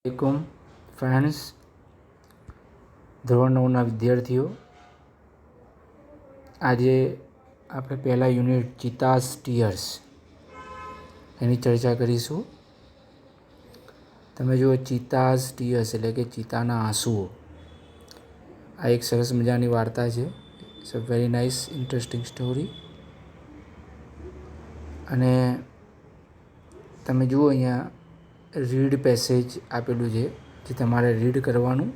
वालेकुम फ्रेंड्स, ધોરણ 9ના વિદ્યાર્થીઓ, આજે આપણે પહેલા યુનિટ ચિતાસ ટીયર્સ એની ચર્ચા કરીશું. તમે જુઓ, ચિતાસ ટીયર્સ એટલે કે ચિતાના આંસુઓ. આ એક સરસ મજાની વાર્તા છે. It's a very nice interesting story. અને તમે જુઓ, અહીંયા રીડ પેસેજ આપેલું છે, જે તમારે રીડ કરવાનું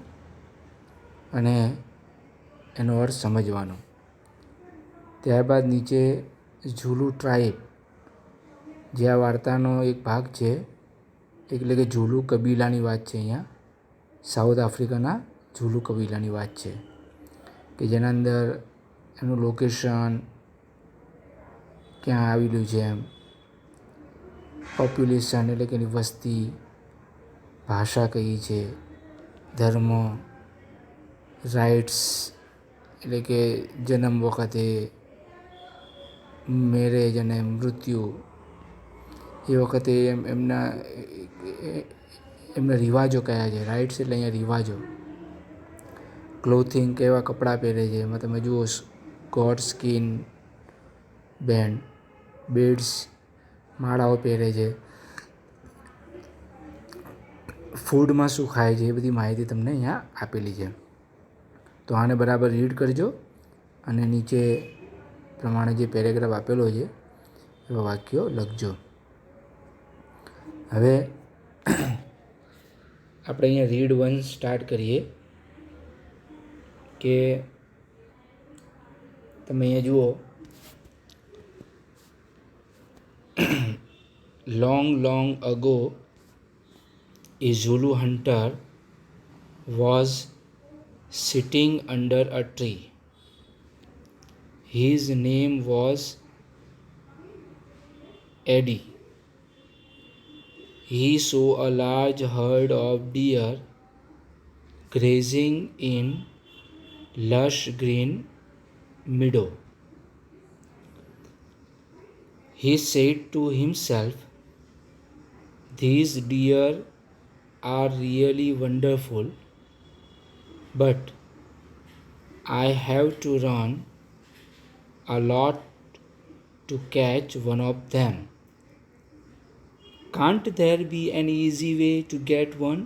અને એનો અર્થ સમજવાનો. ત્યારબાદ નીચે ઝુલુ ટ્રાઇબ, જે આ વાર્તાનો એક ભાગ છે, એટલે કે ઝુલુ કબીલાની વાત છે. અહીંયા સાઉથ આફ્રિકાના ઝુલુ કબીલાની વાત છે, કે જેના અંદર એનું લોકેશન ક્યાં આવેલું છે, એમ પોપ્યુલેશન એટલે કે એની વસ્તી, ભાષા કઈ છે, ધર્મ, રાઇટ્સ એટલે કે જન્મ વખતે, મેરેજ અને મૃત્યુ એ વખતે એમના રિવાજો કયા છે. રાઇટ્સ એટલે અહીંયા રિવાજો. ક્લોથિંગ, કેવા કપડાં પહેરે છે. એમાં તમે જુઓ, ગોડ સ્કિન બેન્ડ, બેડ્સ, માળાઓ પહેરે છે. ફૂડમાં શું ખાય છે, એ બધી માહિતી તમને અહીંયા આપેલી છે. તો આને બરાબર રીડ કરજો અને નીચે પ્રમાણે જે પેરેગ્રાફ આપેલો છે એવા વાક્યો લખજો. હવે આપણે અહીંયા રીડ 1 સ્ટાર્ટ કરીએ. કે તમે અહીંયા જુઓ, long ago a Zulu hunter was sitting under a tree. His name was Eddie. He saw a large herd of deer grazing in lush green meadow. He said to himself, "These deer are really wonderful, but I have to run a lot to catch one of them. Can't there be an easy way to get one?"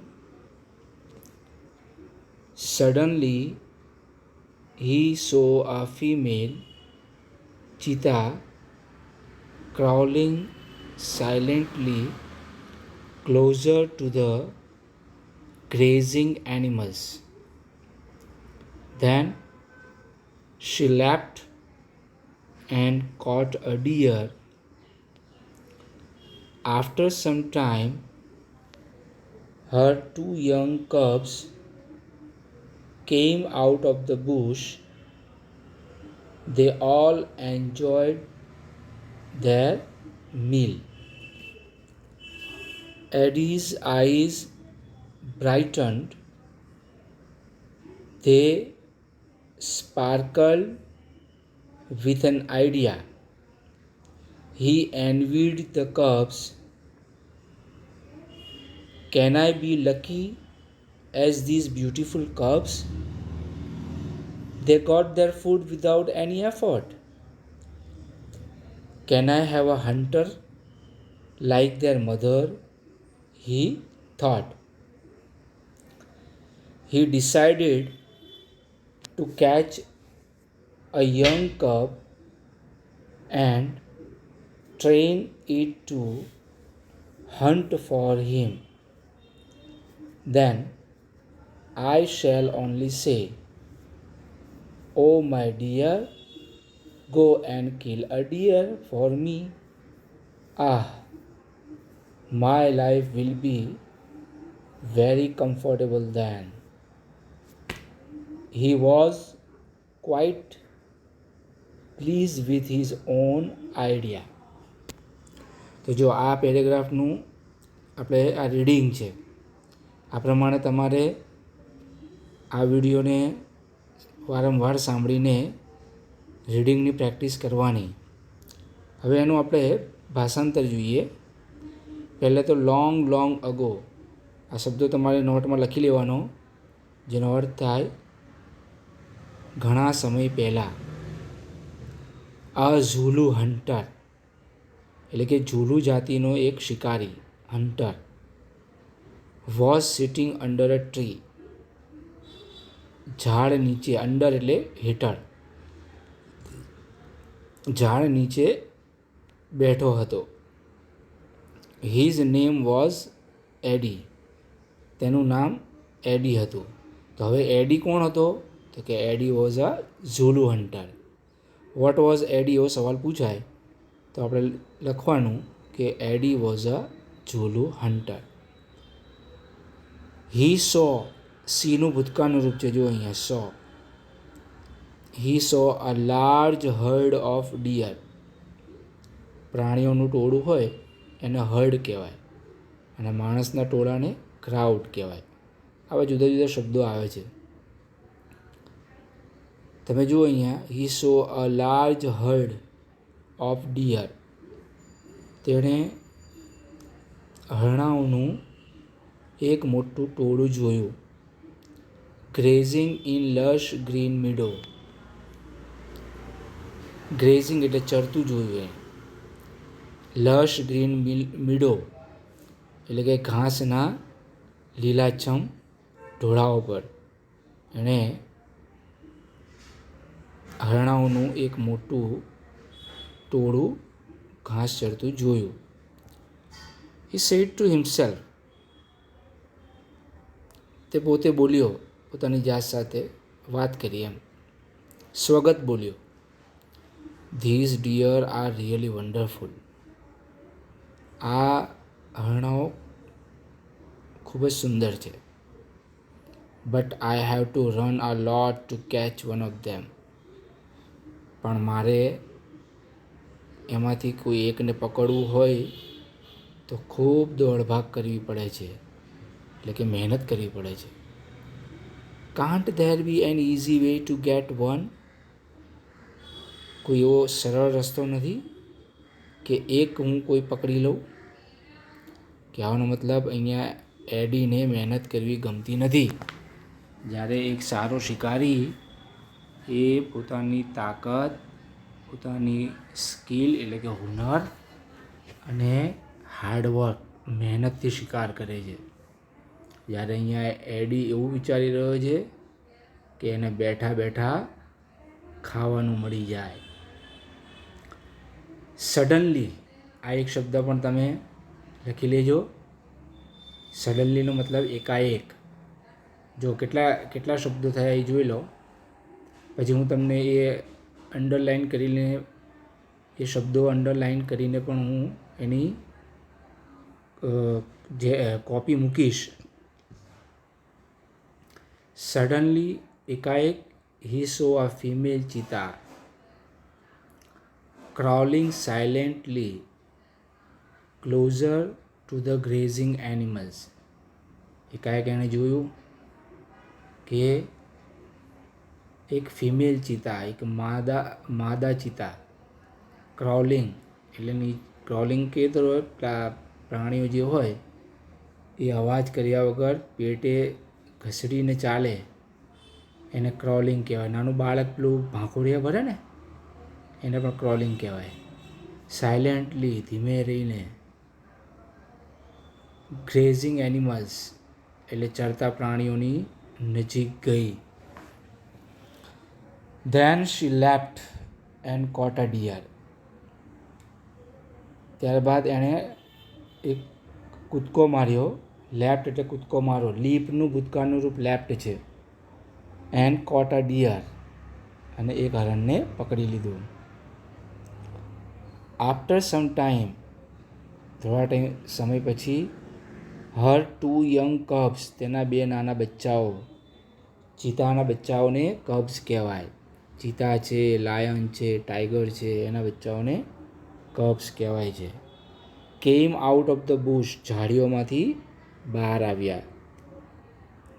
Suddenly, he saw a female cheetah crawling silently closer to the grazing animals. Then she leapt and caught a deer. After some time, her 2 young cubs came out of the bush. They all enjoyed their meal. Eddie's eyes brightened. They sparkled with an idea. He envied the cubs. "Can I be lucky as these beautiful cubs? They got their food without any effort. Can I have a hunter like their mother?" he thought. He decided to catch a young cub and train it to hunt for him. Then I shall only say, "Oh my dear, go and kill a deer for me." Ah, my life will be very comfortable then. He was quite pleased with his own idea. તો જો આ પેરેગ્રાફનું આપણે આ reading છે. આ પ્રમાણે તમારે આ વિડીયોને વારંવાર સાંભળીને રીડિંગની પ્રેક્ટિસ કરવાની. હવે એનું આપણે ભાષાંતર જોઈએ. પહેલાં તો લોંગ અગો આ શબ્દો તમારે નોટમાં લખી લેવાનો, જેનો અર્થ થાય ઘણા સમય પહેલાં. અ ઝુલુ હન્ટર એટલે કે ઝુલુ જાતિનો એક શિકારી, hunter, was sitting under a tree, ઝાડ નીચે, અંડર એટલે હેઠળ, ઝાડ નીચે બેઠો હતો. હિઝ નેમ વોઝ એડી, તેનું નામ એડી હતું. તો હવે એડી કોણ હતો? તો કે Eddie was a Zulu hunter. What was Eddie એવો સવાલ પૂછાય તો આપણે લખવાનું કે Eddie was a Zulu hunter. હી સો, સીનું ભૂતકાળનું રૂપ છે, જો અહીંયા saw. He saw a large herd of deer. પ્રાણીઓનું ટોળું હોય એને હર્ડ કહેવાય, અને માણસના ટોળાને ક્રાઉડ કહેવાય. આવા જુદા જુદા શબ્દો આવે છે. તમે જુઓ અહીંયા, he saw a large herd of deer. તેણે હરણાઓનું એક મોટું ટોળું જોયું. Grazing in lush green meadow. Grazing એટલે ચરતું જોયું. લશ ગ્રીન મીડો એટલે કે ઘાસના લીલાછમ ઢોળાવો પર એણે હરણાઓનું એક મોટું ટોળું ઘાસ ચરતું જોયું. He said to himself. તે પોતે બોલ્યો, પોતાની જાત સાથે વાત કરી, એમ સ્વગત બોલ્યો. These deer are really wonderful. આ હરણાઓ ખૂબ જ સુંદર છે. But I have to run a lot to catch one of them. પણ મારે એમાંથી કોઈ એકને પકડવું હોય તો ખૂબ દોડભાગ કરવી પડે છે, એટલે કે મહેનત કરવી પડે છે. Can't there be an easy way to get one. કોઈ એવો સરળ રસ્તો નથી કે એક હું કોઈ પકડી લઉં. કહેવાનો મતલબ અહીંયા એડીને મહેનત કરવી ગમતી નથી. જ્યારે એક સારો શિકારી એ પોતાની તાકાત, પોતાની સ્કિલ એટલે કે હુનર અને હાર્ડવર્ક, મહેનતથી શિકાર કરે છે. જ્યારે અહીંયા એડી એવું વિચારી રહ્યો છે કે એને બેઠા બેઠા ખાવાનું મળી જાય. સડનલી, આ એક શબ્દ પણ તમે લખી લેજો. સડનલીનો મતલબ એકાએક. જો કેટલા શબ્દો થયા એ જોઈ લો, પછી હું તમને એ અંડરલાઇન કરીને, એ શબ્દો અંડરલાઇન કરીને પણ હું એની જે કોપી મૂકીશ. સડનલી, એકાએક, he saw a female cheetah crawling silently closer to the grazing animals. એકાએક એણે જોયું કે એક ફિમેલ ચીતા, એક માદા ચીતા, ક્રાઉલિંગ એટલે ક્રાઉલિંગ કે તો પ્રાણીઓ જે હોય એ અવાજ કર્યા વગર પેટે ઘસડીને ચાલે એને ક્રાઉલિંગ કહેવાય. નાનું બાળક પેલું ભાંખોડિયા ભરે ને એને પણ ક્રાઉલિંગ કહેવાય. સાયલેન્ટલી, ધીમે રહીને. ગ્રેઝિંગ એનિમલ્સ એટલે ચરતા પ્રાણીઓની નજીક ગઈ. Then she left and caught a deer. ત્યારબાદ એણે એક કૂદકો માર્યો. લેફ્ટ એટલે કૂદકો મારો. લીપનું ભૂતકાળનું રૂપ લેફ્ટ છે. એન્ડ કોટ અ ડિયર અને એક હરણને પકડી લીધું. આફ્ટર સમ ટાઈમ, થોડા સમય પછી, હર 2 યંગ કબ્સ, તેના 2 નાના બચ્ચાઓ. ચીતાના બચ્ચાઓને કબ્સ કહેવાય. ચીતા છે, લાયન છે, ટાઈગર છે, એના બચ્ચાઓને કબ્સ કહેવાય છે. Came out of the bush, ઝાડીઓમાંથી બહાર આવ્યા.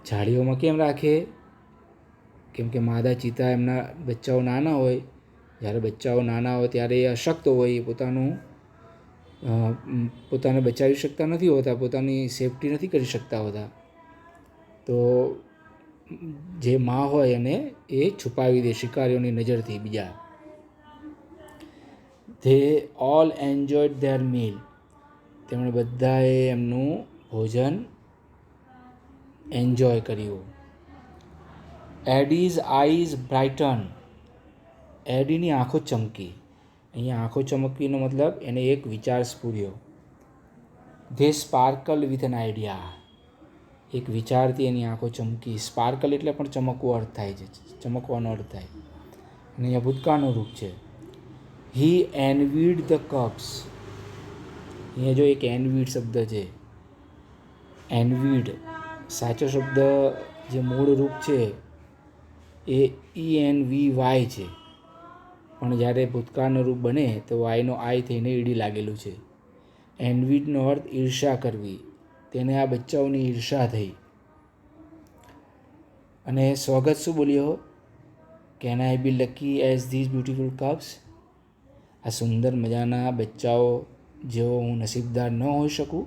ઝાડીઓમાં કેમ રાખે? કેમ કે માદા ચીતા એમના બચ્ચાઓ નાના હોય, જ્યારે બચ્ચાઓ નાના હોય ત્યારે એ અશક્ત હોય, એ પોતાનું પોતાને બચાવી શકતા નથી હોતા, પોતાની સેફટી નથી કરી શકતા હોતા, તો જે માં હોય એને એ છુપાવી દે શિકારીઓની નજરથી બીજા. They all enjoyed their meal. તેમણે બધાએ એમનું ભોજન એન્જોય કર્યું. એડીઝ આઈઝ બ્રાઇટન. એડીની આંખો ચમકી. અહીંયા આંખો ચમકીનો મતલબ એને એક વિચાર સ્ફૂર્યો. They sparkle with an idea. એક વિચારથી એની આંખો ચમકી. સ્પાર્કલ એટલે પણ ચમકવો અર્થ થાય છે, ચમકવાનો અર્થ થાય. અને અહીંયા ભૂતકાળનું રૂપ છે. હી એનવીડ ધ કપ્સ. અહીંયા જો એક એનવીડ શબ્દ છે. એનવીડ સાચો શબ્દ જે મૂળ રૂપ છે એ ENVY છે, પણ જ્યારે ભૂતકાળનું રૂપ બને તો વાયનો આઈ થઈને ઈડી લાગેલું છે. એનવીડનો અર્થ ઈર્ષા કરવી. તેને આ બચ્ચાઓની ઈર્ષા થઈ. અને સ્વાગત શું બોલ્યો? Can I be lucky as these beautiful cups. આ સુંદર મજાના બચ્ચાઓ જેવો હું નસીબદાર ન હોઈ શકું.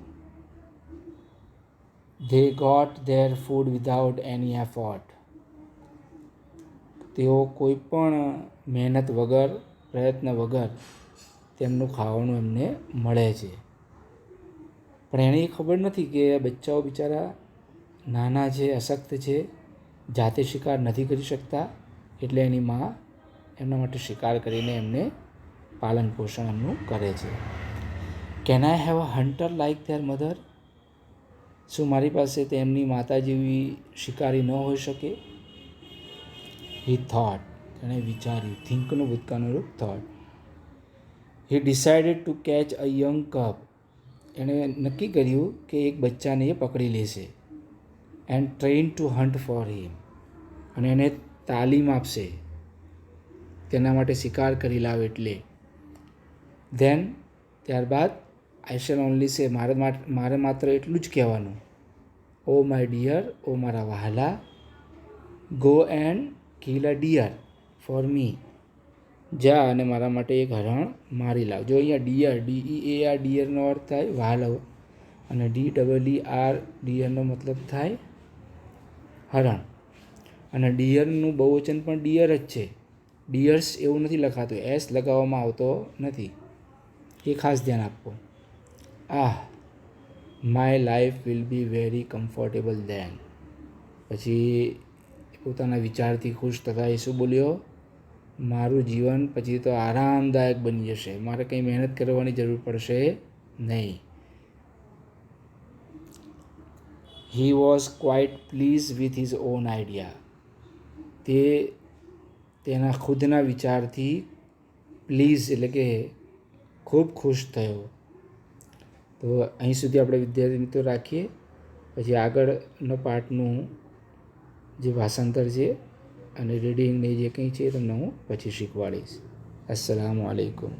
They got their food without any effort. તેઓ કોઈ પણ મહેનત વગર, પ્રયત્ન વગર તેમનું ખાવાનું એમને મળે છે. પણ એને ખબર નથી કે બચ્ચાઓ બિચારા નાના છે, અશક્ત છે, જાતે શિકાર નથી કરી શકતા, એટલે એની માં એમના માટે શિકાર કરીને એમને પાલન પોષણ એમનું કરે છે. Can I have a hunter like their mother. શું મારી પાસે તેમની માતા જેવી શિકારી ન હોઈ શકે? He thought. એણે વિચાર્યું. થિંકનું ભૂતકાળનું રૂપ thought. He decided to catch a young cup. એણે નક્કી કર્યું કે એક બચ્ચાને એ પકડી લેશે. And train to hunt for him. અને એને તાલીમ આપશે તેના માટે શિકાર કરી લાવે એટલે. ધેન ત્યારબાદ આઈ શેલ ઓનલી સે. મારે માત્ર એટલું જ કહેવાનું. Oh my dear. ઓ મારા વહાલા. Go and kill a deer for me. જા અને મારા માટે એક હરણ મારી લાવ. જો અહીંયા ડિયર, DEAR ડિયરનો અર્થ થાય વહાલો, અને DEER ડિયરનો મતલબ થાય હરણ. અને ડિયરનું બહુવચન પણ ડિયર જ છે. ડિયર્સ એવું નથી લખાતું, એસ લગાવવામાં આવતો નથી, એ ખાસ ધ્યાન આપો. My life will be very comfortable then. પછી પોતાના વિચારથી ખુશ થતા એ શું બોલ્યો? મારું જીવન પછી તો આરામદાયક બની જશે, મારે કંઈ મહેનત કરવાની જરૂર પડશે નહીં. He was quite please with his own idea. તે તેના ખુદના વિચારથી પ્લીઝ એટલે કે ખૂબ ખુશ થયો. તો અહીં સુધી આપણે વિદ્યાર્થી મિત્રો રાખીએ. પછી આગળનો પાઠનું જે ભાષાંતર છે અને રીડિંગને જે કંઈ છે તમને હું પછી શીખવાડીશ. અસ્સલામુ અલૈકુમ.